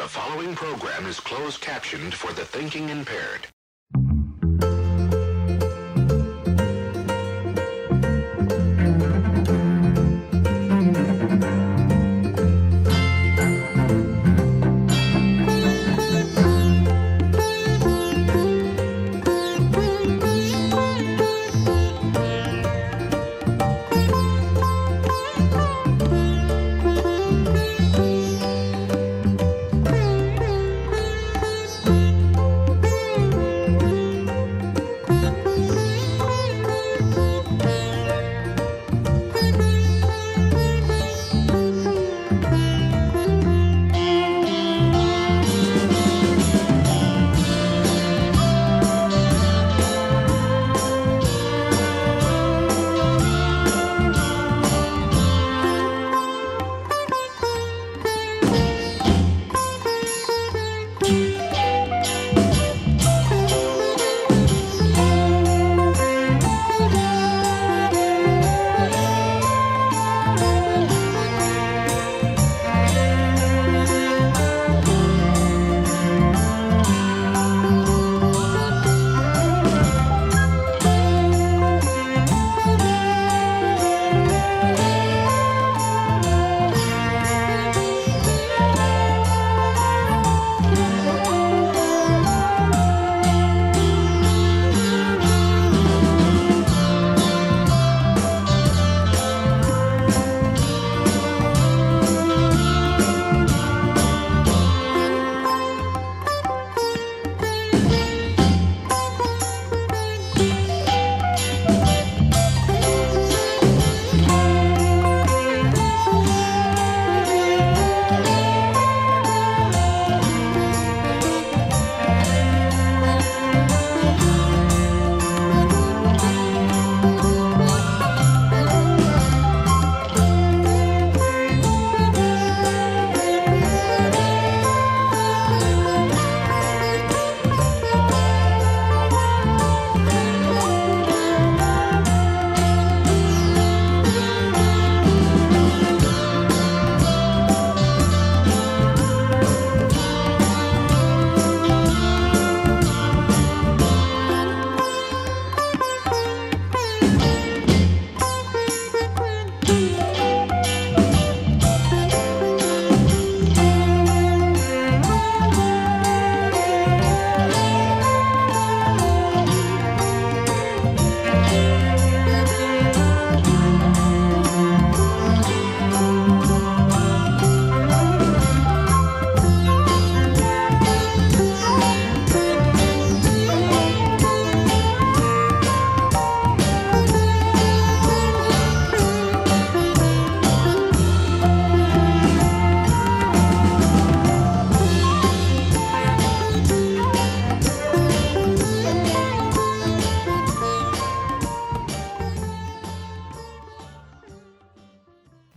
The following program is closed captioned for the thinking impaired.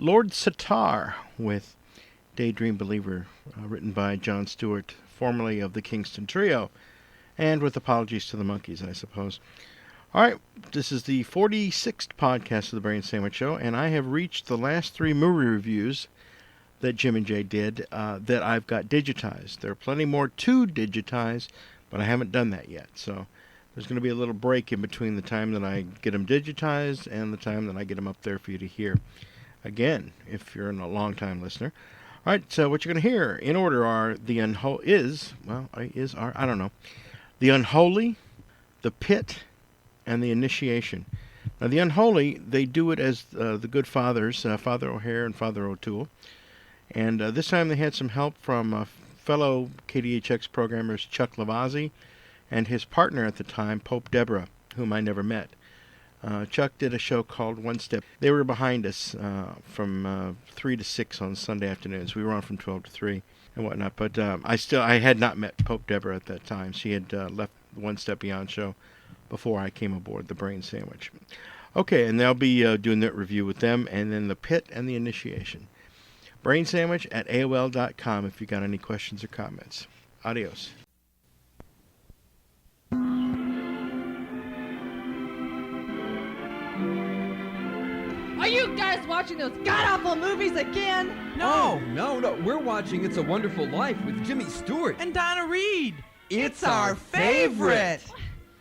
Lord Sitar with Daydream Believer, written by John Stewart, formerly of the Kingston Trio, and with apologies to the Monkees, I suppose. All right, this is the 46th podcast of the Brain Sandwich Show, and I have reached the last three movie reviews that Jim and Jay did that I've got digitized. There are plenty more to digitize, but I haven't done that yet, so there's going to be a little break in between the time that I get them digitized and the time that I get them up there for you to hear. Again, if you're a long-time listener. All right, so what you're going to hear in order are The Unholy, The Pit, and The Initiation. Now, The Unholy, they do it as the good fathers, Father O'Hare and Father O'Toole. And this time they had some help from fellow KDHX programmers Chuck Lavazzi and his partner at the time, Pope Deborah, whom I never met. Chuck did a show called One Step. They were behind us from 3 to 6 on Sunday afternoons. We were on from 12 to 3 and whatnot. But I had not met Pope Deborah at that time. She had left the One Step Beyond show before I came aboard the Brain Sandwich. Okay, and they'll be doing that review with them, and then The Pit and The Initiation. brainsandwich@aol.com if you got any questions or comments. Adios. Are you guys watching those god-awful movies again? No, we're watching It's a Wonderful Life with Jimmy Stewart. And Donna Reed. It's our favorite.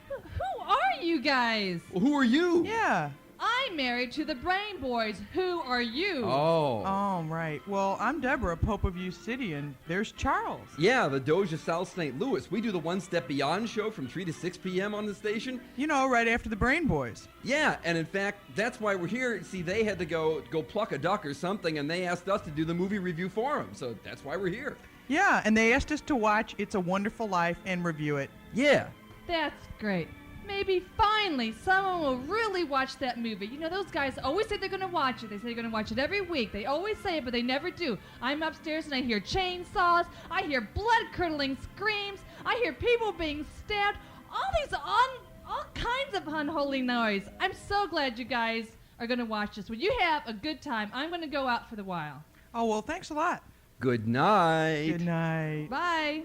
Who are you guys? Well, who are you? Yeah. I'm married to the Brain Boys. Who are you? Oh, right. Well, I'm Deborah, Pope of U City, and there's Charles. Yeah, the Doge of South St. Louis. We do the One Step Beyond show from 3 to 6 p.m. on the station. You know, right after the Brain Boys. Yeah, and in fact, that's why we're here. See, they had to go pluck a duck or something, and they asked us to do the movie review for them. So that's why we're here. Yeah, and they asked us to watch It's a Wonderful Life and review it. Yeah. That's great. Maybe finally someone will really watch that movie. You know, those guys always say they're going to watch it. They say they're going to watch it every week. They always say it, but they never do. I'm upstairs and I hear chainsaws. I hear blood-curdling screams. I hear people being stabbed. All kinds of unholy noise. I'm so glad you guys are going to watch this. Well, you have a good time. I'm going to go out for the while. Oh, well, thanks a lot. Good night. Good night. Bye.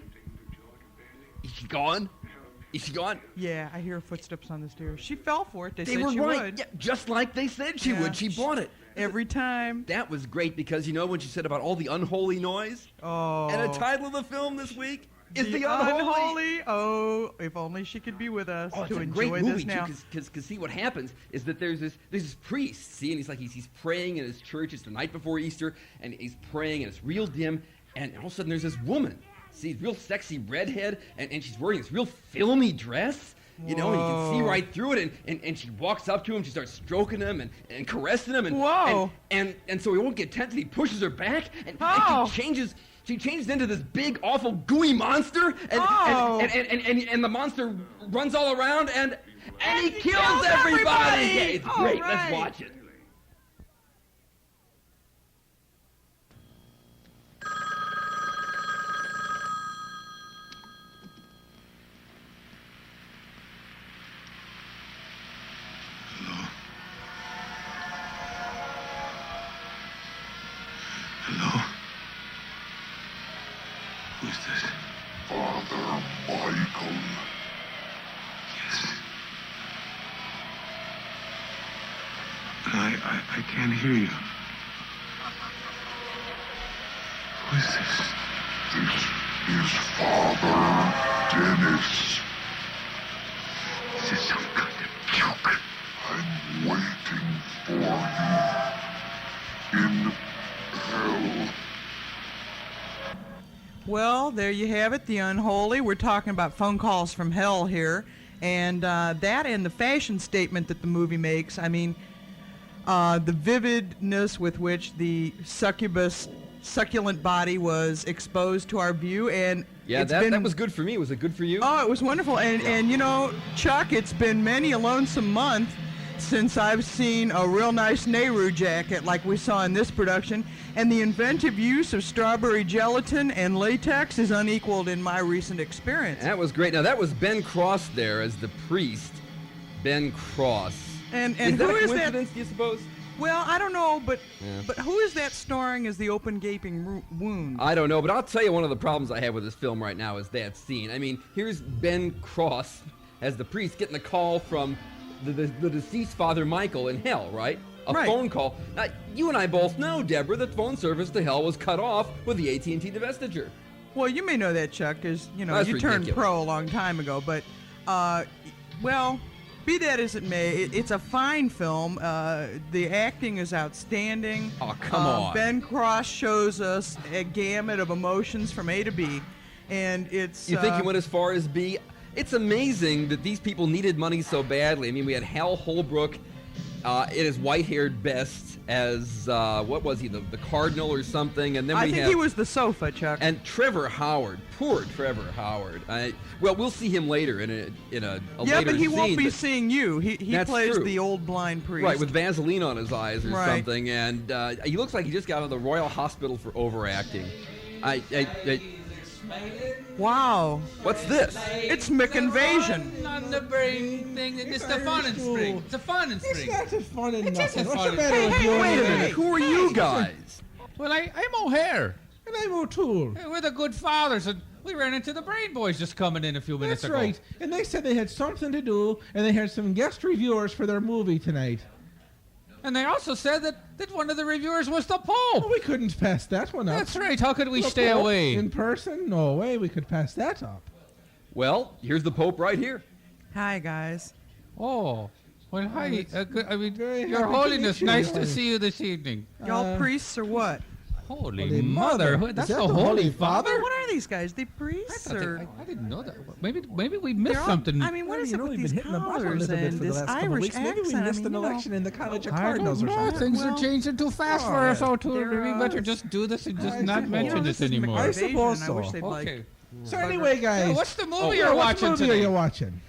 Is she gone? Is she gone? Yeah, I hear footsteps on the stairs. She fell for it. They They said were she right. would. Yeah, just like they said she Yeah. would. She bought it. Every time. That was great because, you know, when she said about all the unholy noise? Oh. And the title of the film this week is The Unholy. Oh, if only she could be with us Oh, it's to a enjoy great movie this now. because see what happens is that there's this priest, see, and he's praying in his church. It's the night before Easter, and he's praying, and it's real dim, and all of a sudden there's this woman, see, real sexy redhead, and she's wearing this real filmy dress. You know, and you can see Whoa. right through it, and she walks up to him, she starts stroking him and caressing him, and Whoa. and so he won't get tense, and he pushes her back, and Oh. she changes into this big, awful, gooey monster, and Oh. and the monster runs all around, and he he kills kills everybody. everybody. Yeah, it's All great. right. Let's watch it. Hello? Who's this? Father Michael. Yes. I can't hear you. Who is this? This is Father Dennis. Is this some kind of joke? I'm waiting for you in hell. Well, there you have it, The Unholy. We're talking about phone calls from hell here. And that and the fashion statement that the movie makes. I mean, the vividness with which the succulent body was exposed to our view. And Yeah, it's that been, was good for me. Was it good for you? Oh, it was wonderful. And you know, Chuck, it's been many a lonesome month since I've seen a real nice Nehru jacket like we saw in this production. And the inventive use of strawberry gelatin and latex is unequaled in my recent experience. That was great. Now, that was Ben Cross there as the priest. Ben Cross. And Is that who a is that? coincidence, do you suppose? Well, I don't know, but Yeah. but who is that starring as the open gaping wound? I don't know, but I'll tell you one of the problems I have with this film right now is that scene. I mean, here's Ben Cross as the priest getting a call from the deceased Father Michael in hell, right? A Right. phone call. Now, you and I both know, Deborah, that phone service to hell was cut off with the AT&T divestiture. Well, you may know that, Chuck, because you know That's you turned ridiculous. pro a long time ago. But, well, be that as it may, it's a fine film. The acting is outstanding. Oh, come on. Ben Cross shows us a gamut of emotions from A to B, and it's. You think he went as far as B? It's amazing that these people needed money so badly. I mean, we had Hal Holbrook in his white-haired best as, what was he, the Cardinal or something? And then I we think have, he was the sofa, Chuck. And Trevor Howard, poor Trevor Howard. Well, we'll see him later in a yeah, later but he won't scene, be but- seeing you. He That's plays true. the old blind priest. Right, with Vaseline on his eyes or Right. something, and he looks like he just got out of the Royal Hospital for overacting. Wow. What's this? It's McInvasion. On the brain thing. It's the fun and spring. It's the fun and spring. It's not the fun and nothing. What's fun. the matter with Hey, you? Wait a hey, minute, who are you guys? Well, I'm O'Hare. And I'm O'Toole. Hey, we're the good fathers, and we ran into the Brain Boys just coming in a few minutes That's ago. right. And they said they had something to do, and they had some guest reviewers for their movie tonight. And they also said that one of the reviewers was the Oh, Pope. we couldn't pass that one up. That's right. How could we The stay Pope away? in person? No way we could pass that up. Well, here's the Pope right here. Hi, guys. Oh, well, hi. I mean, very Your happy to Holiness, meet you. nice to see you this evening. Y'all priests or what? Holy Holy Mother, Mother. that's Is that the the Holy Holy Father? Father? What are these guys? They I, priests thought or? I didn't know that. Maybe we missed They're all- something. I mean, what is You it know, with we've these been hitting the bottle a collars little bit and for the this last couple Irish weeks. Maybe we accent? missed I an mean, election in the College of I Cardinals don't or know. something. Things Well, are changing too fast for oh, us, O'Toole. they're, We better just do this and just I not suppose. mention this this is anymore. I McInvasion, suppose and I wish so. they'd Okay. So anyway, guys. Yeah, what's the movie yeah, you're what watching movie today? are you watching?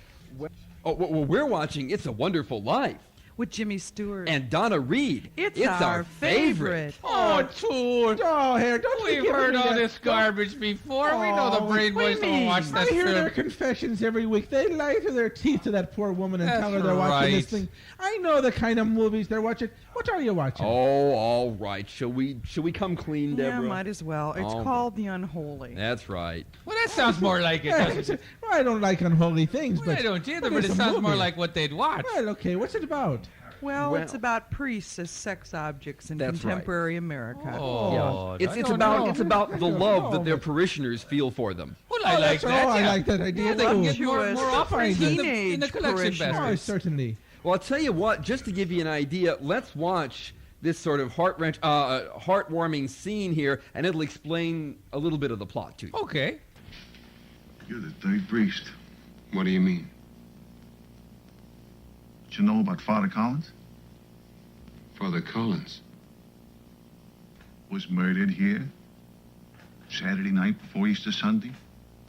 Oh, well, we're watching It's a Wonderful Life. with Jimmy Stewart. And Donna Reed. It's our favorite. Oh, Tool. Oh, here, don't be We've giving heard me all that- this garbage before. We know the Oh, Brain what do Boys you don't mean? watch that I hear their film. confessions every week. They lie to their teeth to that poor woman and That's tell her they're watching this right. thing. I know the kind of movies they're watching. What are you watching? Oh, all right. Shall we come clean, Yeah, Deborah? might as well. It's Oh. called The Unholy. That's right. Well, that sounds more like it, doesn't it? Well, I don't like unholy things, Well, but I don't either, but it's it a sounds more movie. like what they'd watch. Well, okay, what's it about? Well, it's Well- about priests as sex objects in That's right. contemporary America. Oh, It's I it's don't about know. it's about the I don't love know, that their but- parishioners feel for them. Well, I like that's that. all. I yeah. like that idea. Yeah, they can get too. more Voluptuous offerings in the teenage collection parishioners. Oh, basket. certainly. Well, I'll tell you what. Just to give you an idea, let's watch this sort of heartwarming scene here, and it'll explain a little bit of the plot to you. Okay. You're the third priest. What do you mean? Did you know about Father Collins? Father Collins. Was murdered here Saturday night before Easter Sunday,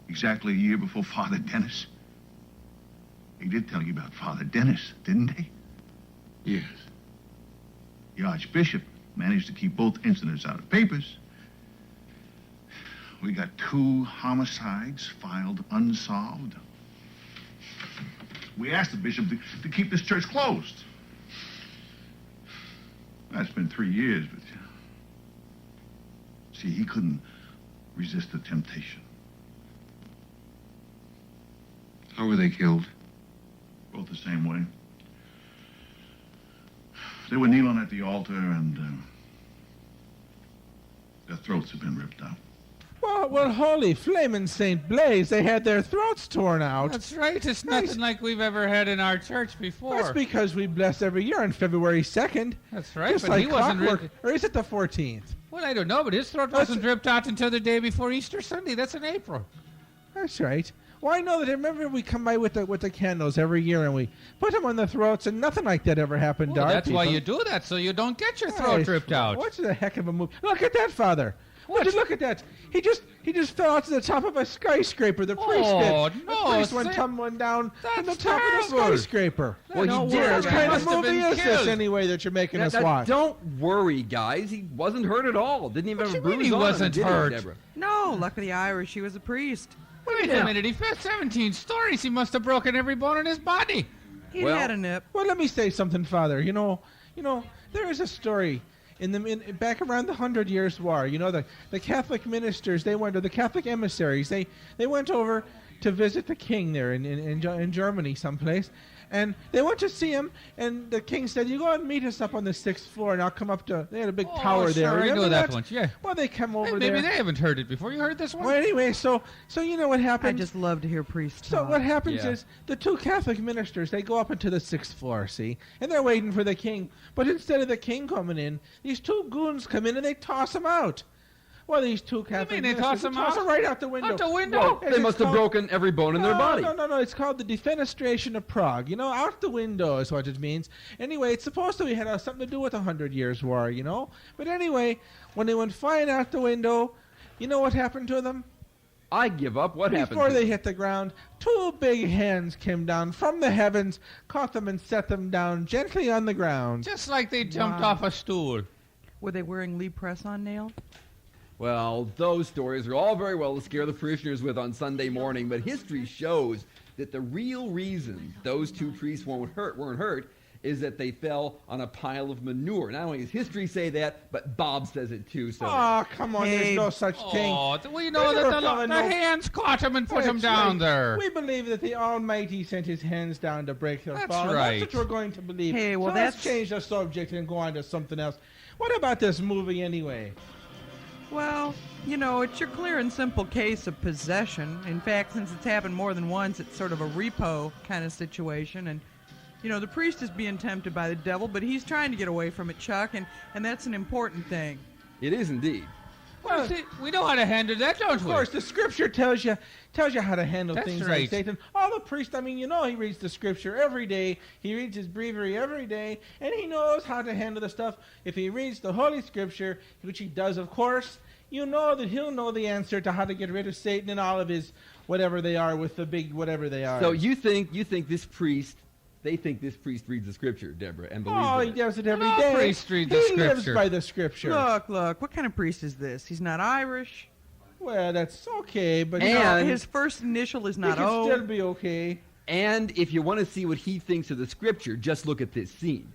exactly a year before Father Dennis. He did tell you about Father Dennis, didn't he? Yes. The Archbishop managed to keep both incidents out of papers. We got 2 homicides filed unsolved. We asked the bishop to keep this church closed. That's been 3 years, but see, he couldn't resist the temptation. How were they killed? Both the same way. They were kneeling at the altar, and their throats had been ripped out. Well, holy flaming Saint Blaise, they had their throats torn out. That's right. It's Nice. nothing like we've ever had in our church before. That's because we bless every year on February 2nd. That's right, Just but like he wasn't clockwork. ripped. Or is it the 14th? Well, I don't know, but his throat That's- wasn't ripped out until the day before Easter Sunday. That's in April. That's right. Well, I know that. Remember, we come by with the candles every year, and we put them on the throats, and nothing like that ever happened to Well, our that's why people. you do that, so you don't get your throat Hey, ripped out. What's the heck of a move? Look at that, Father. What? Look at that. He just fell out to the top of a skyscraper. The priest Oh, did. no, The priest went Sam. tumbling down from the That's top of the terrible. skyscraper. Well, Don't he did. worry, What he kind of must have movie been is killed. this anyway that you're making us Now, watch? don't worry, guys. He wasn't hurt at all. Didn't even What have a you mean bruise he on wasn't him, did he, hurt? Deborah? No, luck of the Irish. He was a priest. Wait a minute. He fed 17 stories. He must have broken every bone in his body. He Well- had a nip. Well, let me say something, Father. You know, there is a story back around the 100 Years' War. You know, the Catholic ministers, or the Catholic emissaries, they went over to visit the king there in Germany someplace, and they went to see him, and the king said, "You go and meet us up on the 6th floor, and I'll come up to." They had a big Oh, tower there. sure, I Remember know that one, yeah. Well, they come over Maybe there. they haven't heard it before. You heard this one? Well, anyway, so you know what I happened? just love to hear priests So talk. what happens Yeah. is the 2 Catholic ministers, they go up into the 6th floor, see, and they're waiting for the king. But instead of the king coming in, these 2 goons come in and they toss him out. Well, these 2 Catholic mean they ministers, toss him toss out? him right out the window. Out the window? Well, Yes, they it's must have called- broken every bone in their body. No. It's called the defenestration of Prague. You know, out the window is what it means. Anyway, it's supposed to have something to do with the 100 Years' War, you know. But anyway, when they went flying out the window, you know what happened to them? I give up. What happened? Before to they them? hit the ground, 2 big hands came down from the heavens, caught them and set them down gently on the ground. Just like they jumped Wow. off a stool. Were they wearing Lee press-on nail? Well, those stories are all very well to scare the parishioners with on Sunday morning, but history shows that the real reason those 2 priests weren't hurt is that they fell on a pile of manure. Not only does history say that, but Bob says it too. So Oh, come on, Hey. there's no such thing. Oh, we know There's that no the telling no- hands caught him and put him That's down right. there. We believe that the Almighty sent his hands down to break their That's fall. and right. That's what we're going to believe. Hey, well, so let's that's- change the subject and go on to something else. What about this movie anyway? Well, you know, it's your clear and simple case of possession. In fact, since it's happened more than once, it's sort of a repo kind of situation. And, you know, the priest is being tempted by the devil, but he's trying to get away from it, Chuck, and that's an important thing. it is indeed. Well, see, we know how to handle that, don't Of course, the Scripture tells you how to handle That's things right. like Satan. All the priest, I mean, you know, he reads the Scripture every day. He reads his breviary every day, and he knows how to handle the stuff. If he reads the Holy Scripture, which he does, of course, you know that he'll know the answer to how to get rid of Satan and all of his whatever they are with the big whatever they are. So you think this priest? They think this priest reads the Scripture, Deborah, and believes Oh, in he it. does it every No day. priest reads the He lives Scripture. by the Scripture. Look, what kind of priest is this? He's not Irish. Well, that's okay, but And- No, his first initial is he not can O. still be okay. And if you want to see what he thinks of the Scripture, just look at this scene.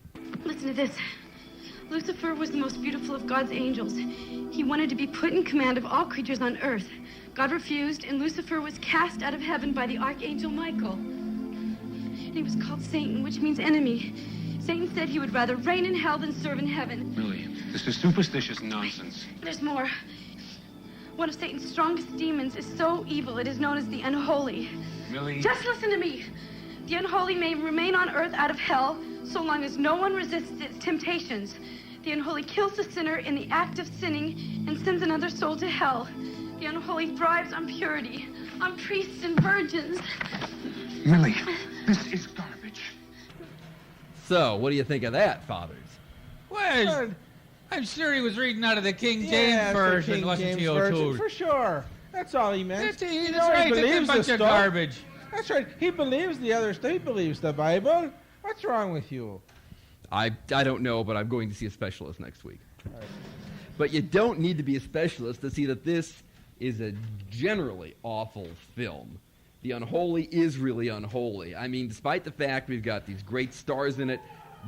Listen to this. Lucifer was the most beautiful of God's angels. He wanted to be put in command of all creatures on earth. God refused, and Lucifer was cast out of heaven by the archangel Michael. And he was called Satan, which means enemy. Satan said he would rather reign in hell than serve in heaven. Millie, this is superstitious nonsense. There's more. One of Satan's strongest demons is so evil it is known as the unholy. Millie. Just listen to me. The unholy may remain on earth out of hell so long as no one resists its temptations. The unholy kills the sinner in the act of sinning and sends another soul to hell. The unholy thrives on purity, on priests and virgins. Millie, this is garbage. So, what do you think of that, fathers? Well, I'm sure he was reading out of the King James Yeah, it's the version, King wasn't James he, version, O'Toole? for sure. That's all he meant. That's, You that's know, he right, it's a believes the bunch of stuff. garbage. That's right. He believes the other stuff. He believes the Bible. What's wrong with you? I don't know, but I'm going to see a specialist next week. But you don't need to be a specialist to see that this is a generally awful film. The Unholy is really unholy. I mean, despite the fact we've got these great stars in it,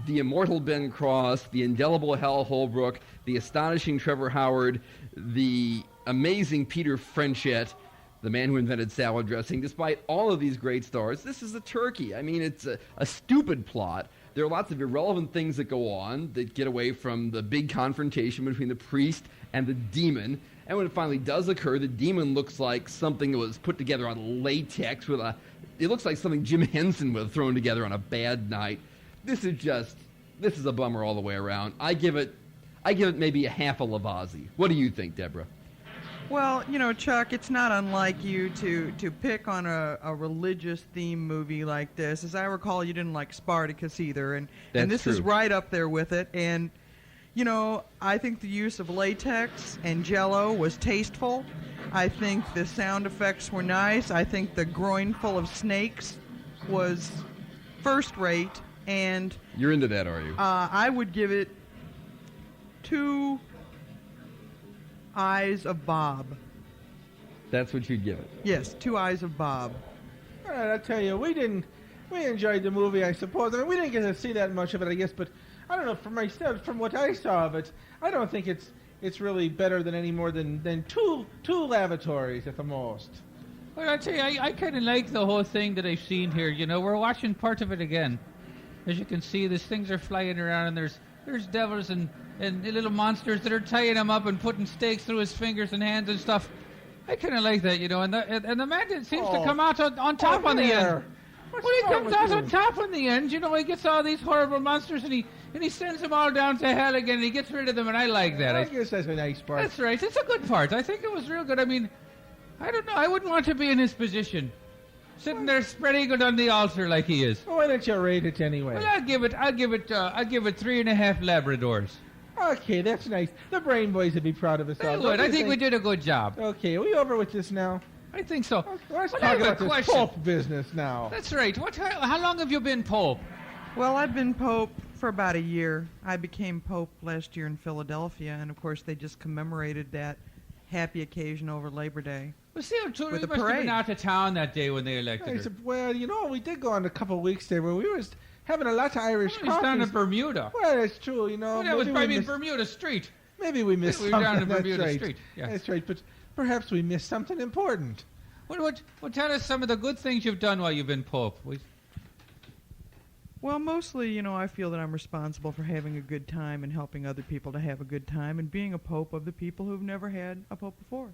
the immortal Ben Cross, the indelible Hal Holbrook, the astonishing Trevor Howard, the amazing Peter Frenchette, the man who invented salad dressing, despite all of these great stars, this is a turkey. I mean, it's a stupid plot. There are lots of irrelevant things that go on that get away from the big confrontation between the priest and the demon. And when it finally does occur, the demon looks like something that was put together on latex with it looks like something Jim Henson would have thrown together on a bad night. This is a bummer all the way around. I give it maybe a half a Lavazzi. What do you think, Deborah? Well, you know, Chuck, it's not unlike you to pick on a religious theme movie like this. As I recall, you didn't like Spartacus either, and That's this is true. right up there with it. And you know, I think the use of latex and Jell-O was tasteful. I think the sound effects were nice. I think the groin full of snakes was first rate, and You're into that, are you? I would give it 2 eyes of Bob. That's what you'd give it. Yes, 2 eyes of Bob. All right, I'll tell you, we enjoyed the movie, I suppose. I mean, we didn't get to see that much of it, I guess, but I don't know, for myself, from what I saw of it, I don't think it's really better than any more than two lavatories at the most. Well, I tell you, I kind of like the whole thing that I've seen here. You know, we're watching part of it again. As you can see, these things are flying around, and there's devils and little monsters that are tying him up and putting stakes through his fingers and hands and stuff. I kind of like that, you know. And the man seems to come out on top on the end. What's Well, he wrong comes with out you? on top in the end. You know, he gets all these horrible monsters, and he sends them all down to hell again, and he gets rid of them, and I like that. I guess that's a nice part. That's right. It's a good part. I think it was real good. I mean, I don't know. I wouldn't want to be in his position, sitting there spreading it on the altar like he is. Why don't you rate it anyway? Well, I'll give it 3.5 Labradors. Okay, that's nice. The Brain Boys would be proud of us all. I don't would. you I think we did a good job. Okay, are we over with this now? I think so. Let's Well, I talk have a about this question. Pope business now. That's right. How long have you been Pope? Well, I've been Pope for about a year. I became Pope last year in Philadelphia, and of course they just commemorated that happy occasion over Labor Day. Well, see, O'Toole, With you a must have been parade. out of town that day when they elected I her. said, well, you know, we did go on a couple of weeks there where we was having a lot of Irish He's down in coffees. Bermuda. Well, it's true, you know. Oh, that was maybe we probably in missed- Bermuda Street. Maybe we missed We were something. down in That's Bermuda right. Street, yeah. That's right, but perhaps we missed something important. Well, tell us some of the good things you've done while you've been Pope. Well, mostly, you know, I feel that I'm responsible for having a good time and helping other people to have a good time and being a pope of the people who've never had a pope before.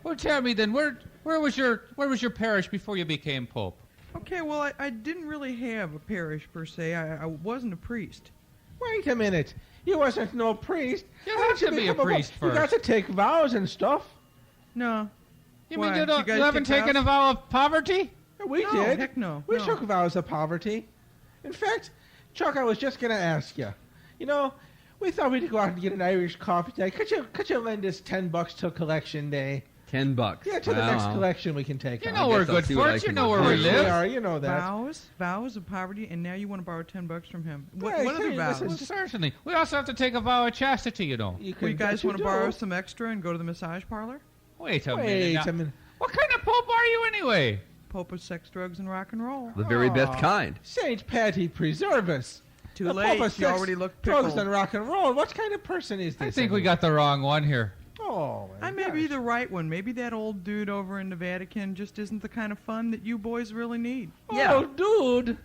Well, tell me then, where was your parish before you became Pope? Okay, well, I didn't really have a parish per se. I wasn't a priest. Wait a minute. You wasn't no priest. You How have did to be a become priest You got first. to take vows and stuff. No. You Why? mean you guys haven't take taken vows? a vow of poverty? We No, did. heck no, We no. took vows of poverty. In fact, Chuck, I was just going to ask you. You know, we thought we'd go out and get an Irish coffee today. Could you lend us $10 till collection day? $10. Yeah, till the next collection we can take. You on. know we're guess I'll good see what for I it. You can know do. where Of we course we live. are, you know that. Vows of poverty, and now you want to borrow $10 from him. What Hey, other hey, vows? listen, Well, certainly. We also have to take a vow of chastity, you know. You Well, you guys want to do. borrow some extra and go to the massage parlor? Wait a minute. Wait now. a minute. What kind of Pope are you anyway? Pope of sex, drugs, and rock and roll. The very best kind. Saint Patty preserve us. Too The late. Pope of You sex, already looked drugs pickled. and rock and roll. What kind of person is this? I think we anyway? got the wrong one here. Oh, my I may be gosh. the right one. Maybe that old dude over in the Vatican just isn't the kind of fun that you boys really need. Oh, dude.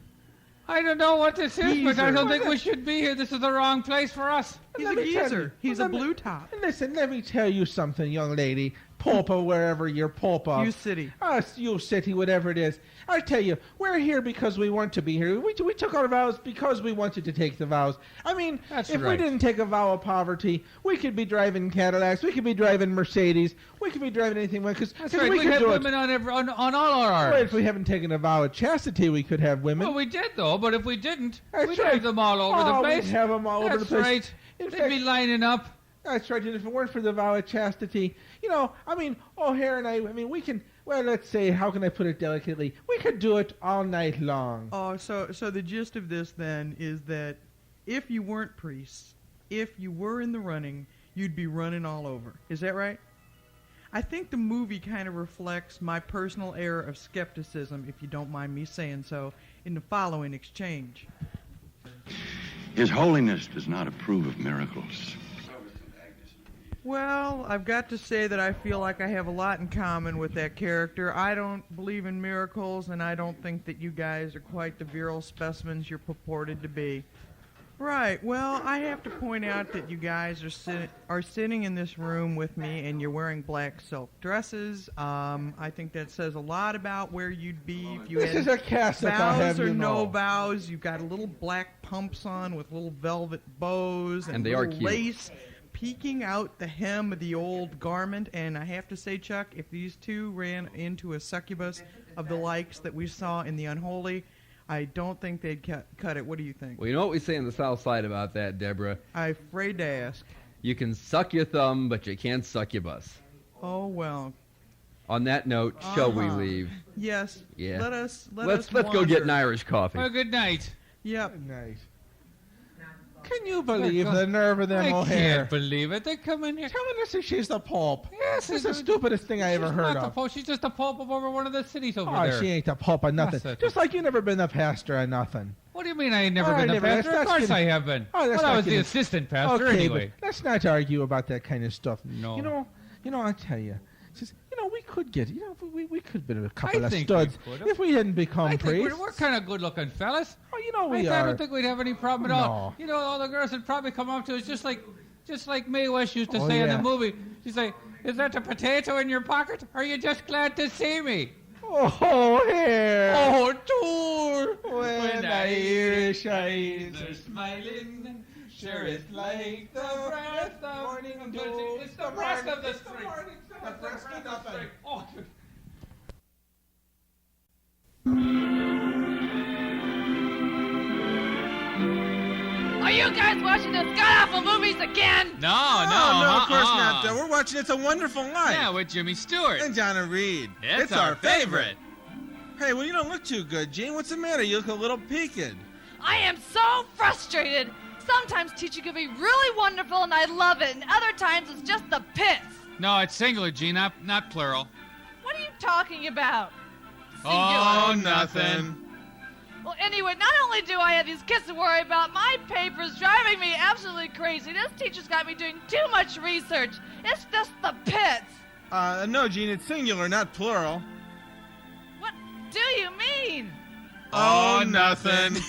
I don't know what this is, but I Geezer. don't think we should be here. This is the wrong place for us. He's Let a me tell geezer. you- He's let a me- blue top. Listen, let me tell you something, young lady. Pope of wherever you're Pope of. You city. You city, whatever it is. I tell you, we're here because we want to be here. We took our vows because we wanted to take the vows. I mean, That's if we right. didn't take a vow of poverty, we could be driving Cadillacs, we could be driving Mercedes, we could be driving anything. Because That's right. we We could have do women it. on all our Well, arms. if we haven't taken a vow of chastity, we could have women. Well, we did though, but if we didn't, That's we'd right. have them all over the Oh, place. we'd have them all over the That's place. right. In They'd fact- be lining up. That's right, and if it weren't for the vow of chastity, you know, I mean, O'Hare and I mean, we can, well, let's say, how can I put it delicately? We could do it all night long. Oh, so the gist of this then is that if you weren't priests, if you were in the running, you'd be running all over. Is that right? I think the movie kind of reflects my personal era of skepticism, if you don't mind me saying so, in the following exchange. His Holiness does not approve of miracles. Well, I've got to say that I feel like I have a lot in common with that character. I don't believe in miracles, and I don't think that you guys are quite the virile specimens you're purported to be. Right, well, I have to point out that you guys are sitting in this room with me, and you're wearing black silk dresses. I think that says a lot about where you'd be if you This had is a cassock, I'll vows have or you no know. vows. You've got little black pumps on with little velvet bows and they are little cute. lace peeking out the hem of the old garment. And I have to say, Chuck, if these two ran into a succubus of the likes that we saw in The Unholy, I don't think they'd cut it. What do you think? Well, you know what we say on the South Side about that, Deborah? I'm afraid to ask. You can suck your thumb, but you can't suck your bus. Oh, well. On that note, shall we Uh-huh. leave? Yes. Yeah. Let's Let's go get an wander. Irish coffee. Well, good night. Yep. Nice. Can you believe the nerve of them I O'Hare? can't believe it. They come in here. Telling us that she's the Pope. Yes, This is the stupidest thing I ever She's heard not the of. Pope. She's just the Pope of over one of the cities over Oh, there. she ain't the Pope or nothing. That's it. Just like you never been the pastor or nothing. What do you mean I ain't never Oh, been the never- pastor? that's Of course getting- I have been. Oh, that's well, I not was the getting- assistant pastor Okay, anyway. but let's not argue about that kind of stuff. No. You know, I tell you, we could get, we could be a couple I of think studs we could've. if we hadn't become I think priests. we're kind of good-looking fellas. Oh, you know we I are. don't think we'd have any problem at all. No. You know, all the girls would probably come up to us just like Mae West used to Oh, say in yeah. the movie. She'd say, "Is that a potato in your pocket? Or are you just glad to see me?" Oh, here. Oh, Tour! When Irish eyes are smiling, sure it's like the breath of morning dew. dew. It's the breath of the spring. The breath of the spring. Oh, Are you guys watching those god-awful movies again? no, No, of course not. We're watching It's a Wonderful Life. Yeah, with Jimmy Stewart. And Donna Reed. It's our favorite. Hey, well, you don't look too good, Gene. What's the matter? You look a little peaked. I am so frustrated. Sometimes teaching can be really wonderful and I love it, and other times it's just the pits. No, it's singular, G, not plural. What are you talking about? Oh, Singular. nothing. Well, anyway, not only do I have these kids to worry about, my paper's driving me absolutely crazy. This teacher's got me doing too much research. It's just the pits. No, Gene, it's singular, not plural. What do you mean? Oh, nothing.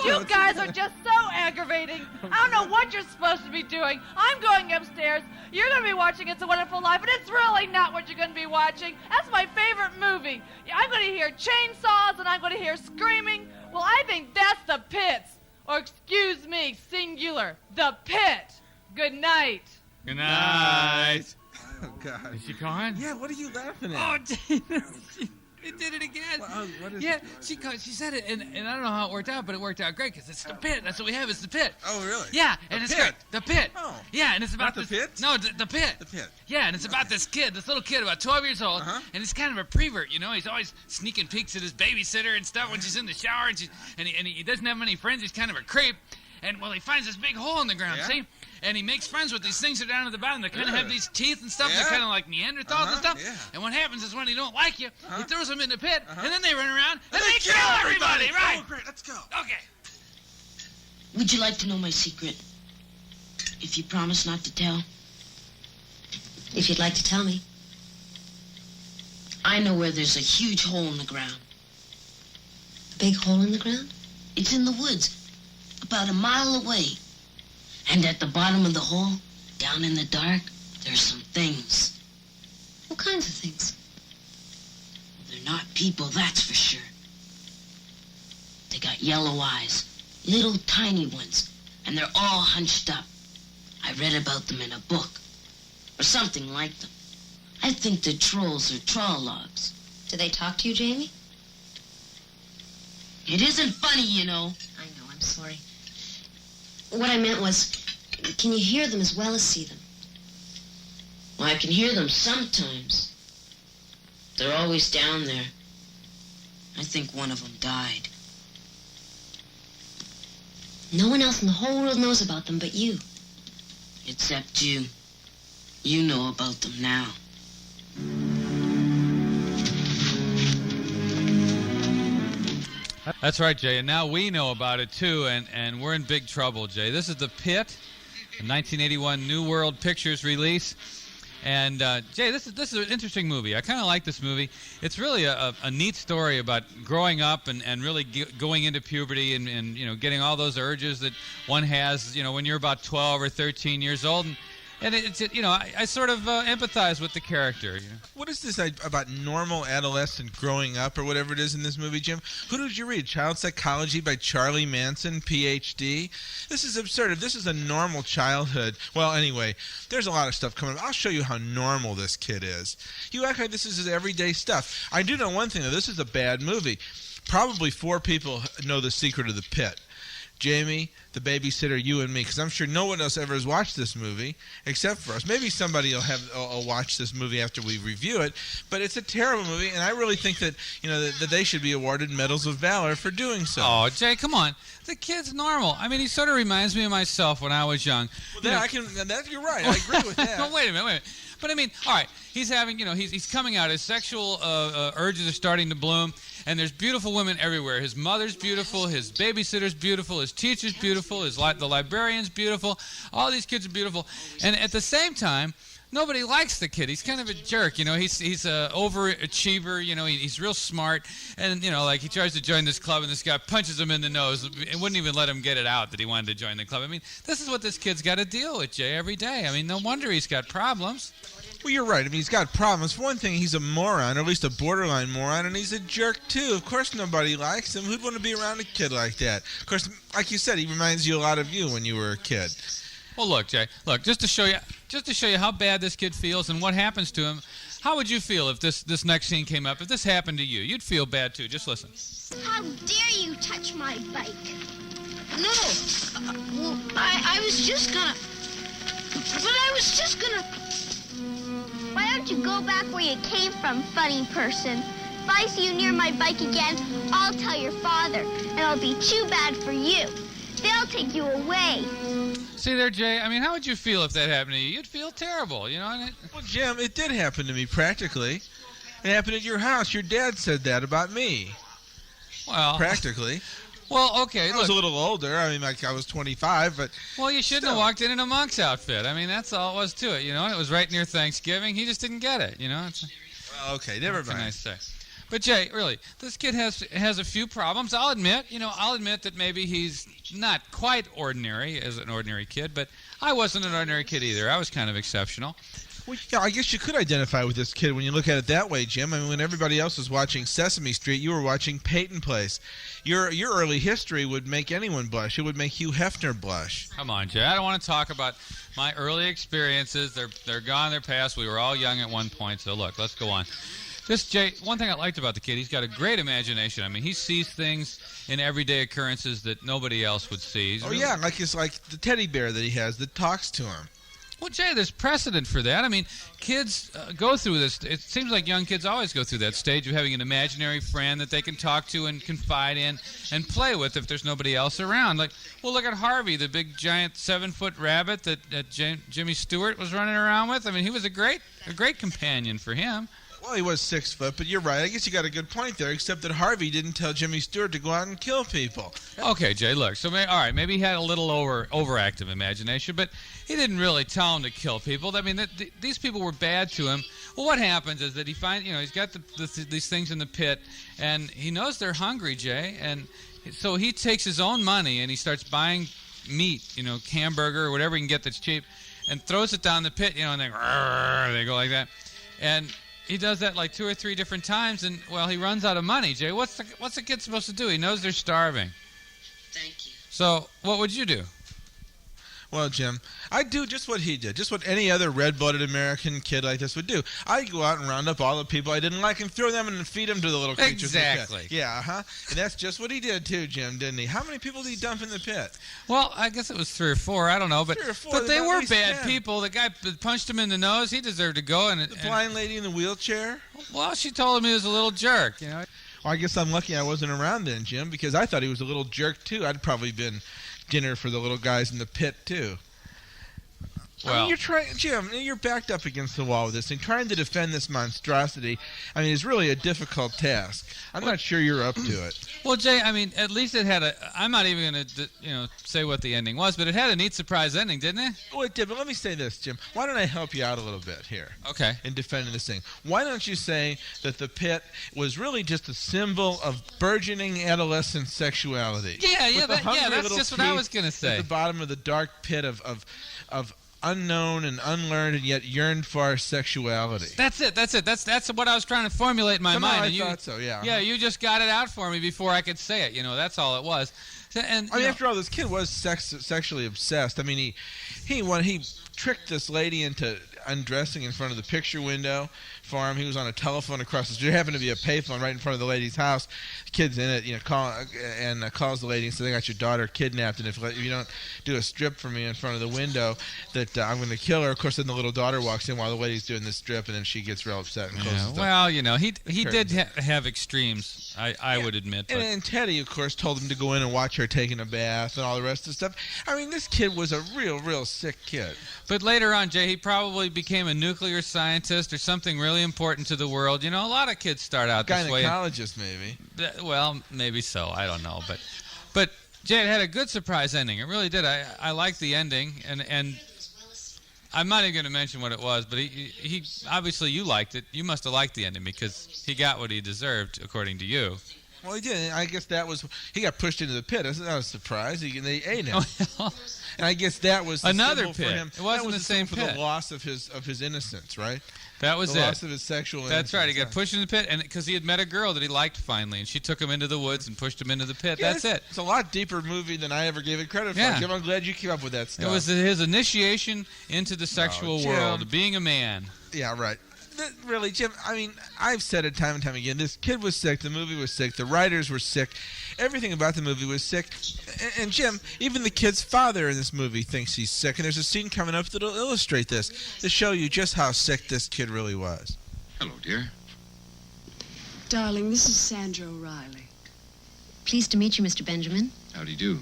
You guys are just so aggravating. I don't know what you're supposed to be doing. I'm going upstairs. You're going to be watching It's a Wonderful Life, but it's really not what you're going to be watching. That's my favorite movie. I'm going to hear chainsaws and I'm going to hear screaming. Well, I think that's the pits. Or excuse me, singular, the pit. Good night. Good night. Oh, God. Is she gone? Yeah, what are you laughing Oh, at? it did it again. What is Yeah, it? she said it, and I don't know how it worked out, but it worked out great because it's the pit. That's what we have. It's the pit. Oh, really? Yeah, and The it's pit? great. The pit. Oh. Yeah, and it's about Not the this, pit? No, the pit. The pit. Yeah, and it's about this kid, this little kid, about 12 years old, and he's kind of a prevert, you know. He's always sneaking peeks at his babysitter and stuff when she's in the shower, and he doesn't have many friends. He's kind of a creep. And, well, he finds this big hole in the ground, see? And he makes friends with these things that are down at the bottom. They kind of have these teeth and stuff. Yeah. They're kind of like Neanderthals and stuff. Yeah. And what happens is when he don't like you, he throws them in the pit, and then they run around, and they kill everybody, right? Oh, great, let's go. Okay. Would you like to know my secret? If you promise not to tell? If you'd like to tell me. I know where there's a huge hole in the ground. A big hole in the ground? It's in the woods, about a mile away. And at the bottom of the hole, down in the dark, there's some things. What kinds of things? They're not people, that's for sure. They got yellow eyes, little tiny ones, and they're all hunched up. I read about them in a book, or something like them. I think they're trolls or trollocs. Do they talk to you, Jamie? It isn't funny, you know. I know, I'm sorry. What I meant was, can you hear them as well as see them? Well, I can hear them sometimes. They're always down there. I think one of them died. No one else in the whole world knows about them but you. Except you. You know about them now. That's right, Jay. And now we know about it, too, and we're in big trouble, Jay. This is The Pit, a 1981 New World Pictures release. And, Jay, this is an interesting movie. I kind of like this movie. It's really a neat story about growing up and really going into puberty and, you know, getting all those urges that one has, you know, when you're about 12 or 13 years old. And it's you know, I sort of empathize with the character. You know? What is this about normal adolescent growing up or whatever it is in this movie, Jim? Who did you read? Child Psychology by Charlie Manson, Ph.D.? This is absurd. If this is a normal childhood, well, anyway, there's a lot of stuff coming up. I'll show you how normal this kid is. You act like this is his everyday stuff. I do know one thing, though. This is a bad movie. Probably 4 people know the secret of the pit. Jamie, the babysitter, you and me, because I'm sure no one else ever has watched this movie except for us. Maybe somebody will watch this movie after we review it, but it's a terrible movie, and I really think that that they should be awarded medals of valor for doing so. Oh, Jay, come on, the kid's normal. I mean, he sort of reminds me of myself when I was young. Well, you're right. I agree with that. Well, wait a minute. But I mean, all right, he's having, he's coming out. His sexual urges are starting to bloom, and there's beautiful women everywhere. His mother's beautiful, his babysitter's beautiful, his teacher's beautiful, the librarian's beautiful. All these kids are beautiful, and at the same time, nobody likes the kid. He's kind of a jerk, He's an overachiever, He's real smart, and like he tries to join this club, and this guy punches him in the nose. It wouldn't even let him get it out that he wanted to join the club. I mean, this is what this kid's got to deal with, Jay, every day. I mean, no wonder he's got problems. Well, you're right. I mean, he's got problems. For one thing, he's a moron, or at least a borderline moron, and he's a jerk, too. Of course nobody likes him. Who'd want to be around a kid like that? Of course, like you said, he reminds you a lot of you when you were a kid. Well, look, Jay, just to show you how bad this kid feels and what happens to him, how would you feel if this next scene came up? If this happened to you, you'd feel bad, too. Just listen. How dare you touch my bike? No. Well, I was just gonna... But I was just gonna... Why don't you go back where you came from, funny person? If I see you near my bike again, I'll tell your father, and it'll be too bad for you. They'll take you away. See there, Jay? I mean, how would you feel if that happened to you? You'd feel terrible, Well, Jim, it did happen to me, practically. It happened at your house. Your dad said that about me. Well, practically. Well, okay. I was a little older. I mean, like I was 25, but well, you shouldn't have walked in a monk's outfit. I mean, that's all it was to it. You know, and it was right near Thanksgiving. He just didn't get it. You know. Well, okay, never mind. Nice say. But Jay, really, this kid has a few problems. I'll admit that maybe he's not quite ordinary as an ordinary kid, but I wasn't an ordinary kid either. I was kind of exceptional. Well, yeah, I guess you could identify with this kid when you look at it that way, Jim. I mean, when everybody else was watching Sesame Street, you were watching Peyton Place. Your early history would make anyone blush. It would make Hugh Hefner blush. Come on, Jay. I don't want to talk about my early experiences. They're gone. They're past. We were all young at one point. So look, let's go on. This Jay, one thing I liked about the kid, he's got a great imagination. I mean, he sees things in everyday occurrences that nobody else would see. Yeah, like the teddy bear that he has that talks to him. Well, Jay, there's precedent for that. I mean, kids go through this. It seems like young kids always go through that stage of having an imaginary friend that they can talk to and confide in and play with if there's nobody else around. Like, well, look at Harvey, the big, giant 7-foot rabbit that Jimmy Stewart was running around with. I mean, he was a great companion for him. Well, he was 6 foot, but you're right. I guess you got a good point there, except that Harvey didn't tell Jimmy Stewart to go out and kill people. Okay, Jay, look. So, maybe he had a little overactive imagination, but he didn't really tell him to kill people. I mean, these people were bad to him. Well, what happens is that he finds, he's got these things in the pit, and he knows they're hungry, Jay, and so he takes his own money and he starts buying meat, hamburger or whatever he can get that's cheap, and throws it down the pit, and they go like that, and he does that like 2 or 3 different times, and well, he runs out of money. Jay, what's the kid supposed to do? He knows they're starving. Thank you. So, what would you do? Well, Jim, I'd do just what he did, just what any other red-blooded American kid like this would do. I'd go out and round up all the people I didn't like and throw them and feed them to the little creatures. Exactly. Yeah, And that's just what he did too, Jim, didn't he? How many people did he dump in the pit? Well, I guess it was 3 or 4. I don't know, but 3 or 4, but they were bad 10. people. The guy punched him in the nose. He deserved to go. And the blind lady in the wheelchair. Well, she told him he was a little jerk. Well, I guess I'm lucky I wasn't around then, Jim, because I thought he was a little jerk too. I'd probably been dinner for the little guys in the pit too. Well, I mean, Jim, you're backed up against the wall with this thing. Trying to defend this monstrosity, I mean, is really a difficult task. I'm not sure you're up to it. Well, Jay, I mean, at least it had I'm not even going to, say what the ending was, but it had a neat surprise ending, didn't it? Well, it did, but let me say this, Jim. Why don't I help you out a little bit here? Okay. In defending this thing. Why don't you say that the pit was really just a symbol of burgeoning adolescent sexuality? Yeah, that's just what I was going to say. At the bottom of the dark pit of unknown and unlearned and yet yearned for sexuality. That's it. That's what I was trying to formulate in my mind. I thought so, yeah. Yeah, you just got it out for me before I could say it. That's all it was. And after all, this kid was sexually obsessed. I mean, he tricked this lady into undressing in front of the picture window for him. He was on a telephone across the street. There happened to be a payphone right in front of the lady's house. The kid's in it, calls the lady and says, "I got your daughter kidnapped, and if you don't do a strip for me in front of the window, that I'm going to kill her." Of course, then the little daughter walks in while the lady's doing the strip, and then she gets real upset and closes the Well, he did have extremes. I would admit. But. And Teddy, of course, told him to go in and watch her taking a bath and all the rest of the stuff. I mean, this kid was a real sick kid. But later on, Jay, he probably became a nuclear scientist or something really important to the world. A lot of kids start out this way. Gynecologist, maybe. Well, maybe so. I don't know. But Jay, it had a good surprise ending. It really did. I liked the ending, and I'm not even going to mention what it was, but he obviously you liked it. You must have liked the ending because he got what he deserved, according to you. Well, he did. I guess that was he got pushed into the pit. That's not a surprise. They ate him. And I guess that was the another symbol pit. For him. It wasn't the same for pit. the loss of his innocence, right? That was the it. loss of his sexual innocence. That's right. He got pushed in the pit, and because he had met a girl that he liked finally, and she took him into the woods and pushed him into the pit. Yeah, That's it. It's a lot deeper movie than I ever gave it credit for. Yeah. Jim, I'm glad you came up with that stuff. It was his initiation into the sexual world, being a man. Yeah, right. Really, Jim, I mean, I've said it time and time again. This kid was sick. The movie was sick. The writers were sick. Everything about the movie was sick. And Jim, even the kid's father in this movie thinks he's sick. And there's a scene coming up that'll illustrate this, to show you just how sick this kid really was. Hello, dear. Darling, this is Sandra O'Reilly. Pleased to meet you, Mr. Benjamin. How do you do?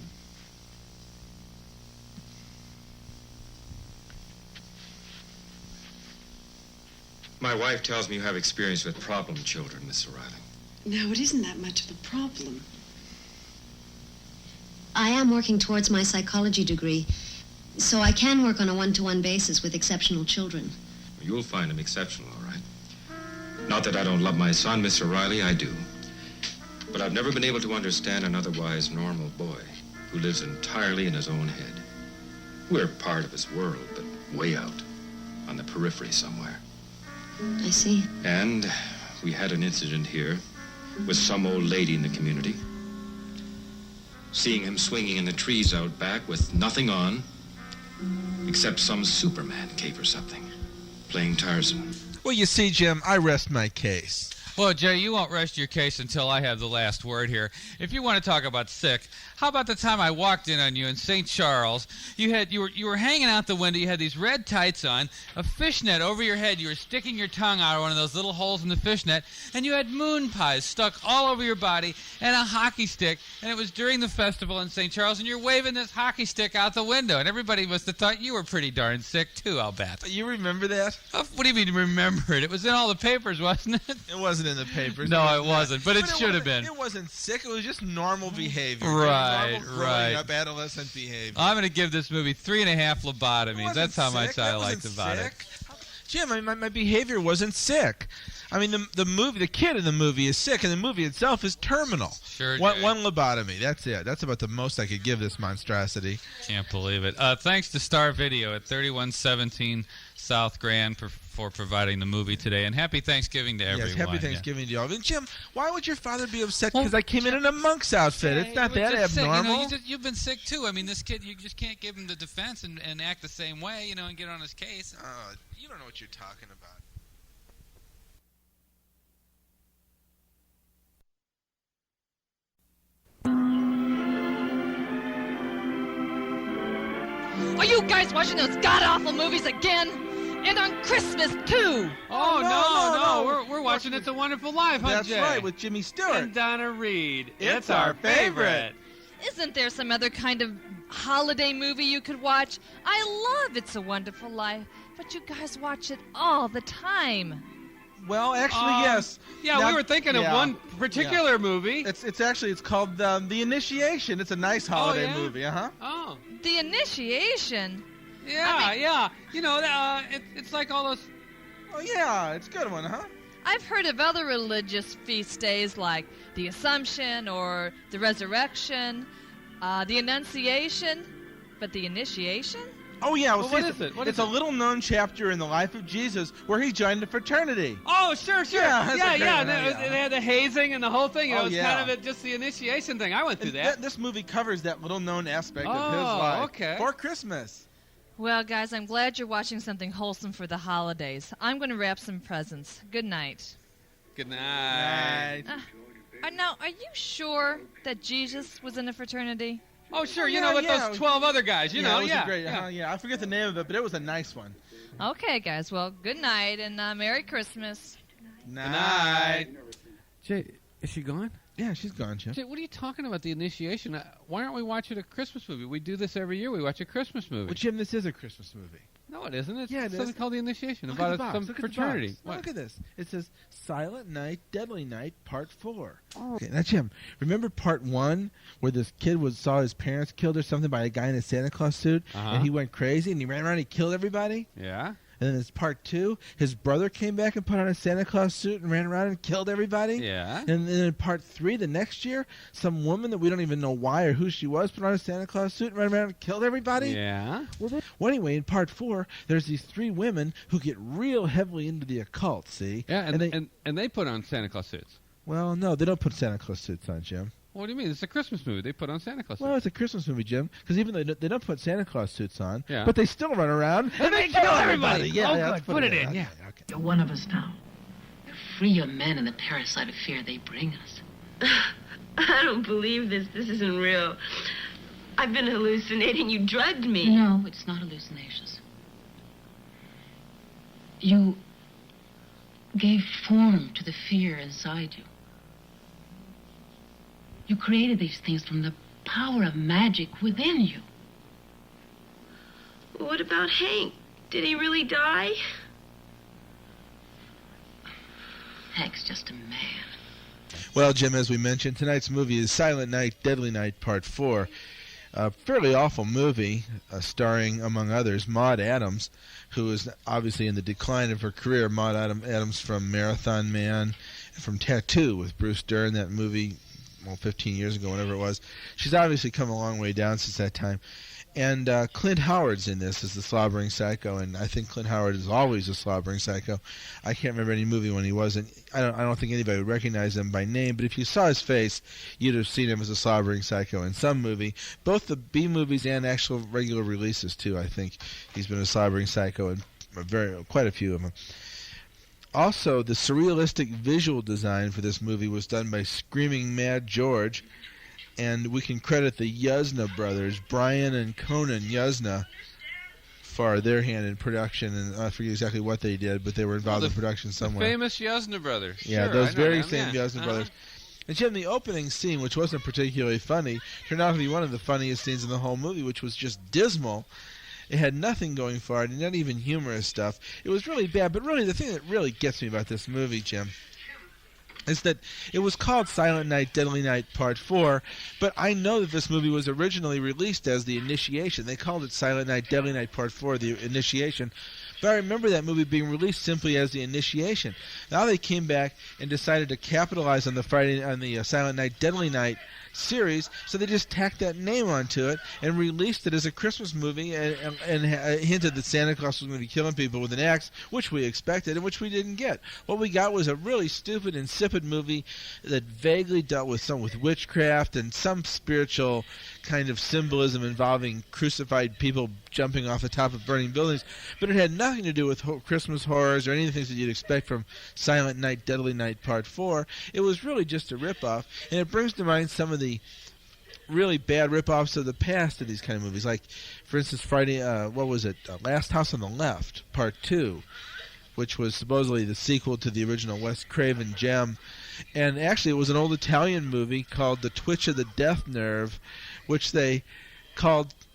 My wife tells me you have experience with problem children, Miss O'Reilly. Now, it isn't that much of a problem. I am working towards my psychology degree, so I can work on a one-to-one basis with exceptional children. You'll find him exceptional, all right. Not that I don't love my son, Miss O'Reilly, I do. But I've never been able to understand an otherwise normal boy who lives entirely in his own head. We're part of his world, but way out, on the periphery somewhere. I see. And we had an incident here with some old lady in the community. Seeing him swinging in the trees out back with nothing on, except some Superman cape or something, playing Tarzan. Well, you see, Jim, I rest my case. Well, Jay, you won't rest your case until I have the last word here. If you want to talk about sick, how about the time I walked in on you in St. Charles? You were hanging out the window. You had these red tights on, a fishnet over your head. You were sticking your tongue out of one of those little holes in the fishnet, and you had moon pies stuck all over your body and a hockey stick. And it was during the festival in St. Charles, and you're waving this hockey stick out the window, and everybody must have thought you were pretty darn sick too. I'll bet. You remember that? What do you mean remember it? It was in all the papers, wasn't it? It wasn't in the papers. No, it wasn't, but it should have been. It wasn't sick. It was just normal behavior. Right, normal growing up adolescent behavior. I'm going to give this movie 3.5 lobotomies. That's how much I liked about it. Jim, I mean, my behavior wasn't sick. I mean, the kid in the movie is sick, and the movie itself is terminal. Sure, one lobotomy. That's it. That's about the most I could give this monstrosity. Can't believe it. Thanks to Star Video at 3117 South Grand for providing the movie today, and happy Thanksgiving to everyone. Yes, happy Thanksgiving to you all. And Jim, why would your father be upset because I came in a monk's outfit? It's not that abnormal. You've been sick too. I mean, this kid, you just can't give him the defense and act the same way, and get on his case. You don't know what you're talking about. Are you guys watching those god-awful movies again? And on Christmas, too! Oh, no. We're watching It's a Wonderful Life, huh, That's Jay? right, with Jimmy Stewart. And Donna Reed. It's our favorite. Isn't there some other kind of holiday movie you could watch? I love It's a Wonderful Life, but you guys watch it all the time. Well, actually, yes. Yeah, now, we were thinking of one particular movie. It's called The Initiation. It's a nice holiday movie, Oh. The Initiation? Yeah. It's like all those... Oh, yeah, it's a good one, huh? I've heard of other religious feast days like the Assumption or the Resurrection, the Annunciation, but the Initiation? Oh, yeah. Well, what is it? It's a little-known chapter in the life of Jesus where he joined a fraternity. Oh, sure. Yeah. They had the hazing and the whole thing. It was kind of just the initiation thing. I went through that. This movie covers that little-known aspect of his life. Okay. For Christmas. Well, guys, I'm glad you're watching something wholesome for the holidays. I'm going to wrap some presents. Good night. Good night. Now, are you sure that Jesus was in a fraternity? Oh, sure. With those 12 other guys. It was great. Yeah, I forget the name of it, but it was a nice one. Okay, guys. Well, good night and Merry Christmas. Night. Jay, is she gone? Yeah, she's gone, Jim. Jay, what are you talking about, the initiation? Why aren't we watching a Christmas movie? We do this every year. We watch a Christmas movie. Well, Jim, this is a Christmas movie. No, it isn't. It's it something is. called The Initiation, Look about at the box. some Look at the fraternity. box. Look at this. It says Silent Night, Deadly Night, Part 4. Oh. Okay, now, Jim, remember Part 1 where this kid saw his parents killed or something by a guy in a Santa Claus suit? And he went crazy and he ran around and he killed everybody? Yeah. And then there's Part 2. His brother came back and put on a Santa Claus suit and ran around and killed everybody? Yeah. And then in Part 3, the next year, some woman that we don't even know why or who she was put on a Santa Claus suit and ran around and killed everybody? Yeah. Well, anyway, in Part 4, there's these 3 women who get real heavily into the occult, see? Yeah, and they put on Santa Claus suits. Well, no, they don't put Santa Claus suits on, Jim. What do you mean? It's a Christmas movie. They put on Santa Claus suits. Well, it's a Christmas movie, Jim, because even though they don't put Santa Claus suits on, Yeah. but they still run around and they kill everybody. Yeah, Oh, yeah, good. let's Put it in, Okay, yeah. okay. You're one of us now. Free your men and the parasite of fear they bring us. I don't believe this. This isn't real. I've been hallucinating. You drugged me. No, it's not hallucinations. You gave form to the fear inside you. You created these things from the power of magic within you. What about Hank? Did he really die? Hank's just a man. Well, Jim, as we mentioned, tonight's movie is Silent Night, Deadly Night, Part 4. a fairly awful movie starring, among others, Maude Adams, who is obviously in the decline of her career. Maude Adams from Marathon Man and from Tattoo with Bruce Dern, that movie, 15 years ago, whatever it was. She's obviously come a long way down since that time. And Clint Howard's in this as the slobbering psycho, and I think Clint Howard is always a slobbering psycho. I can't remember any movie when he wasn't. I don't think anybody would recognize him by name, but if you saw his face, you'd have seen him as a slobbering psycho in some movie. Both the B movies and actual regular releases too. I think he's been a slobbering psycho in quite a few of them. Also, the surrealistic visual design for this movie was done by Screaming Mad George. And we can credit the Yuzna brothers, Brian and Conan Yuzna, for their hand in production. And I forget exactly what they did, but they were involved in production somewhere. The famous Yuzna brothers. Yeah, sure, those very them, same Yuzna brothers. And Jim, the opening scene, which wasn't particularly funny, turned out to be one of the funniest scenes in the whole movie, which was just dismal. It had nothing going for it, and not even humorous stuff. It was really bad, but really the thing that really gets me about this movie, Jim, is that it was called Silent Night, Deadly Night Part 4, but I know that this movie was originally released as The Initiation. They called it Silent Night, Deadly Night Part 4, The Initiation. But I remember that movie being released simply as The Initiation. Now they came back and decided to capitalize on the Silent Night, Deadly Night series, so they just tacked that name onto it and released it as a Christmas movie and hinted that Santa Claus was going to be killing people with an axe, which we expected and which we didn't get. What we got was a really stupid, insipid movie that vaguely dealt with witchcraft and some spiritual kind of symbolism involving crucified people jumping off the top of burning buildings, but it had nothing to do with Christmas horrors or any of the things that you'd expect from Silent Night, Deadly Night Part 4. It was really just a ripoff, and it brings to mind some of the really bad ripoffs of the past of these kind of movies. Like, for instance, Last House on the Left, Part 2, which was supposedly the sequel to the original Wes Craven gem. And actually, it was an old Italian movie called The Twitch of the Death Nerve, which they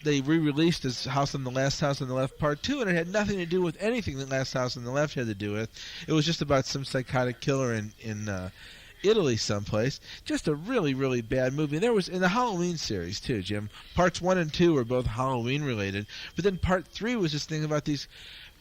re-released as Last House on the Left Part 2, and it had nothing to do with anything that Last House on the Left had to do with. It was just about some psychotic killer in Italy someplace. Just a really, really bad movie. And there was in the Halloween series too, Jim. Parts 1 and 2 were both Halloween related, but then Part 3 was this thing about these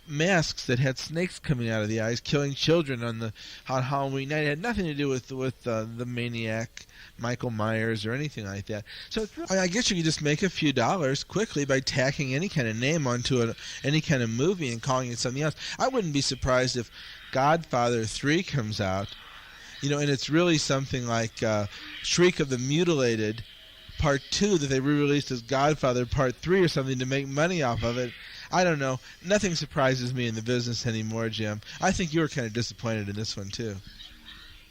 masks that had snakes coming out of the eyes, killing children on Halloween night. It had nothing to do with the maniac Michael Myers or anything like that. So I guess you could just make a few dollars quickly by tacking any kind of name onto any kind of movie and calling it something else. I wouldn't be surprised if Godfather 3 comes out, and it's really something like Shriek of the Mutilated Part 2 that they re-released as Godfather Part 3 or something to make money off of it. I don't know. Nothing surprises me in the business anymore, Jim. I think you were kind of disappointed in this one, too.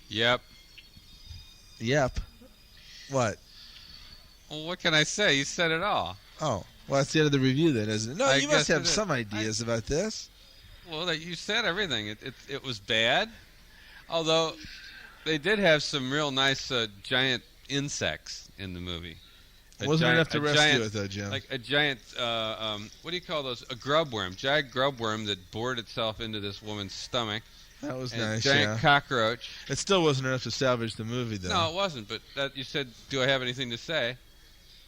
Yep. What? Well, what can I say? You said it all. Oh, well, that's the end of the review then, isn't it? No, you must have some ideas about this. Well, you said everything. It was bad, although they did have some real nice giant insects in the movie. Wasn't enough to rescue it, though, Jim. Like a giant, what do you call those? A grubworm, giant grubworm that bored itself into this woman's stomach. That was nice, giant cockroach. It still wasn't enough to salvage the movie, though. No, it wasn't. But you said, "Do I have anything to say?"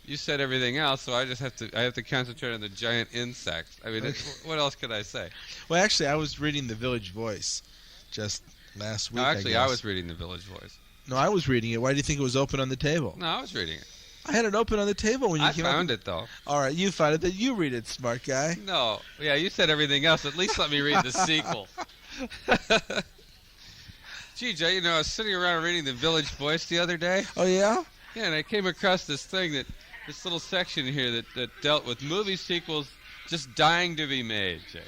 You said everything else, so I have to concentrate on the giant insects. I mean, what else could I say? Well, actually, I was reading The Village Voice just last week. No, actually, I was reading The Village Voice. No, I was reading it. Why do you think it was open on the table? No, I was reading it. I had it open on the table when you came up. I found it, though. All right, you found it. Then you read it, smart guy. No. Yeah, you said everything else. At least let me read the sequel. Gee, Jay, I was sitting around reading The Village Voice the other day. Oh, yeah? Yeah, and I came across this little section here that dealt with movie sequels just dying to be made, Jay.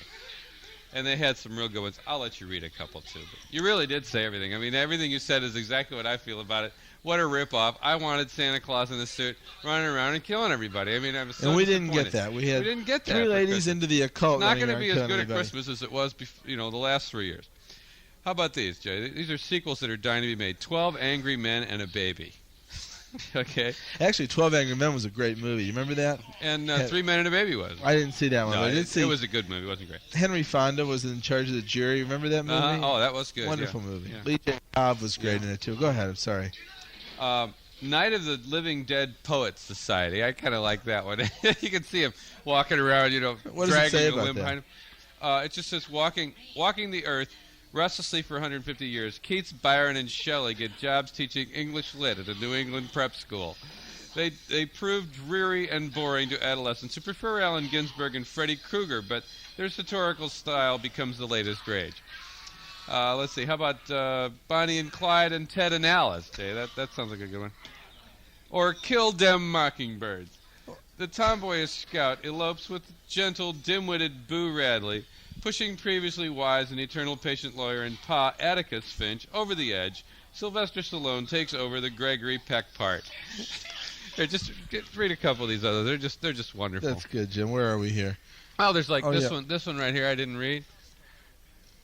And they had some real good ones. I'll let you read a couple, too. But you really did say everything. I mean, everything you said is exactly what I feel about it. What a ripoff! I wanted Santa Claus in a suit running around and killing everybody. I mean, I was so and we disappointed. didn't get that. We didn't get that. Three ladies into the occult. Not going to be as good everybody. at Christmas as it was, the last 3 years. How about these, Jay? These are sequels that are dying to be made. 12 Angry Men and a Baby. Okay. Actually, 12 Angry Men was a great movie. You remember that? And 3 Men and a Baby was. I didn't see that one. No, but I did see. It was a good movie. It wasn't great. Henry Fonda was in charge of the jury. Remember that movie? Oh, that was good. Wonderful yeah. movie. Yeah. Lee J. Cobb was great in it too. Go ahead. I'm sorry. Night of the Living Dead Poets Society. I kind of like that one. You can see him walking around, What does it say dragging a about limb that? behind him. It just says walking the earth restlessly for 150 years. Keats, Byron, and Shelley get jobs teaching English lit at a New England prep school. They proved dreary and boring to adolescents who prefer Allen Ginsberg and Freddy Krueger, but their satirical style becomes the latest rage. Let's see. How about Bonnie and Clyde and Ted and Alice? Jay, that sounds like a good one. Or Kill Dem Mockingbirds. The tomboyish scout elopes with gentle, dim-witted Boo Radley, pushing previously wise and eternal patient lawyer and Pa Atticus Finch over the edge. Sylvester Stallone takes over the Gregory Peck part. Here, just read a couple of these others. They're just wonderful. That's good, Jim. Where are we here? Oh, there's like this yeah. one. This one right here I didn't read.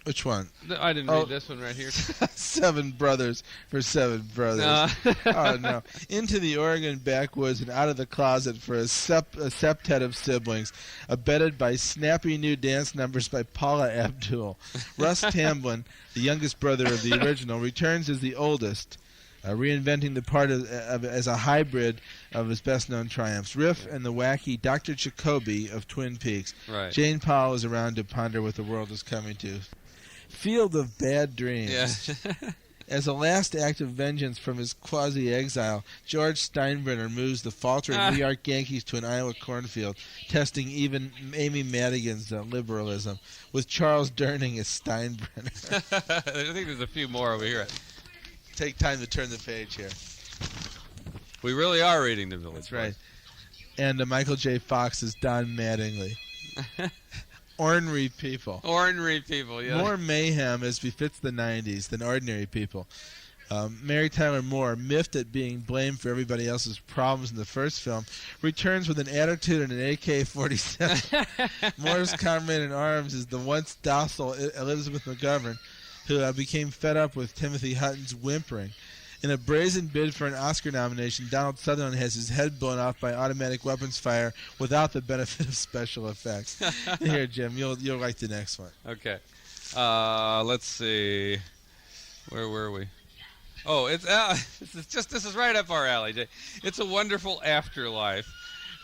Which one? I didn't read this one right here. 7 brothers for 7 brothers. Oh, no. Into the Oregon backwoods and out of the closet for a septet of siblings, abetted by snappy new dance numbers by Paula Abdul. Russ Tamblyn, the youngest brother of the original, returns as the oldest, reinventing the part as a hybrid of his best-known triumphs. Riff and the wacky Dr. Jacoby of Twin Peaks. Right. Jane Powell is around to ponder what the world is coming to. Field of Bad Dreams. Yeah. As a last act of vengeance from his quasi-exile, George Steinbrenner moves the faltering New York Yankees to an Iowa cornfield, testing even Amy Madigan's liberalism, with Charles Durning as Steinbrenner. I think there's a few more over here. Take time to turn the page here. We really are reading the Village. That's right. And Michael J. Fox is Don Mattingly. Ornery people. Ornery people, yeah. More mayhem as befits the 90s than ordinary people. Mary Tyler Moore, miffed at being blamed for everybody else's problems in the first film, returns with an attitude and an AK-47. Moore's comrade in arms is the once docile Elizabeth McGovern, who became fed up with Timothy Hutton's whimpering. In a brazen bid for an Oscar nomination, Donald Sutherland has his head blown off by automatic weapons fire without the benefit of special effects. Here, Jim, you'll like the next one. Okay. Let's see. Where were we? Oh, it's this is right up our alley, Jay. It's a Wonderful Afterlife.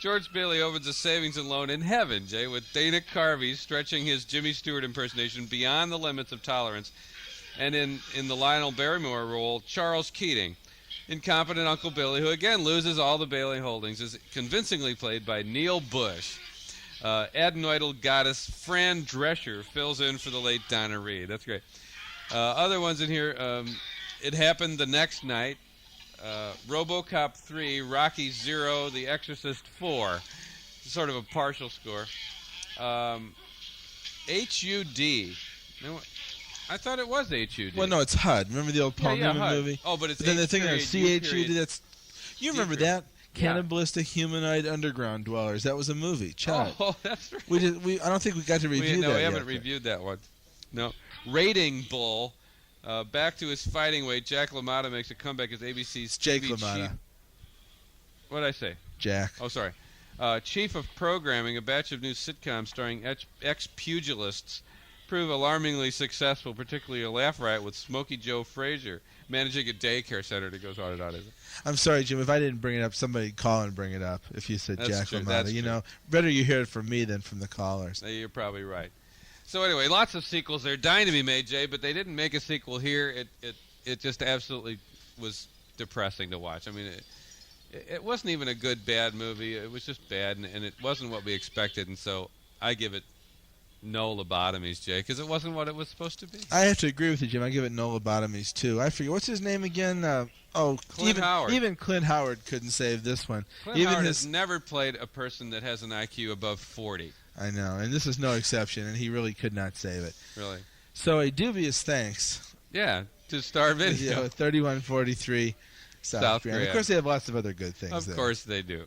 George Bailey opens a savings and loan in heaven, Jay, with Dana Carvey stretching his Jimmy Stewart impersonation beyond the limits of tolerance. And in the Lionel Barrymore role, Charles Keating. Incompetent Uncle Billy, who again loses all the Bailey holdings, is convincingly played by Neil Bush. Adenoidal goddess Fran Drescher fills in for the late Donna Reed. That's great. Other ones in here, It Happened the Next Night, RoboCop 3, Rocky 0, The Exorcist 4. Sort of a partial score. HUD. I thought it was HUD. Well, no, it's HUD. Remember the old Paul Newman HUD. movie? Oh, but it's then the thing period, that's U CHUD. That's you remember that cannibalistic humanoid underground dwellers? That was a movie. Chad. Oh, that's right. I don't think we got to review that. No, we yet. haven't reviewed that one. No. Rating Bull. Back to his fighting weight, Jack LaMotta makes a comeback as ABC's Jake TV LaMotta. chief. What did I say? Jack. Oh, sorry. Chief of Programming, a batch of new sitcoms starring ex-pugilists prove alarmingly successful, particularly a laugh riot with Smokey Joe Frazier managing a daycare center that goes on and on. I'm sorry, Jim. If I didn't bring it up, somebody call and bring it up. If you said That's Jack true, LaMotta, that's you true. know, better you hear it from me than from the callers. You're probably right. So anyway, lots of sequels. They're dying to be made, Jay, but they didn't make a sequel here. It just absolutely was depressing to watch. I mean, it wasn't even a good, bad movie. It was just bad, and it wasn't what we expected, and so I give it no lobotomies, Jay, because it wasn't what it was supposed to be. I have to agree with you, Jim. I give it no lobotomies, too. I forget. What's his name again? Clint Howard. Even Clint Howard couldn't save this one. Clint even Howard has never played a person that has an IQ above 40. I know, and this is no exception, and he really could not save it. Really? So a dubious thanks. Yeah, to Star Video. 3143 South Grand. Grand. Of course, they have lots of other good things. Of course they do.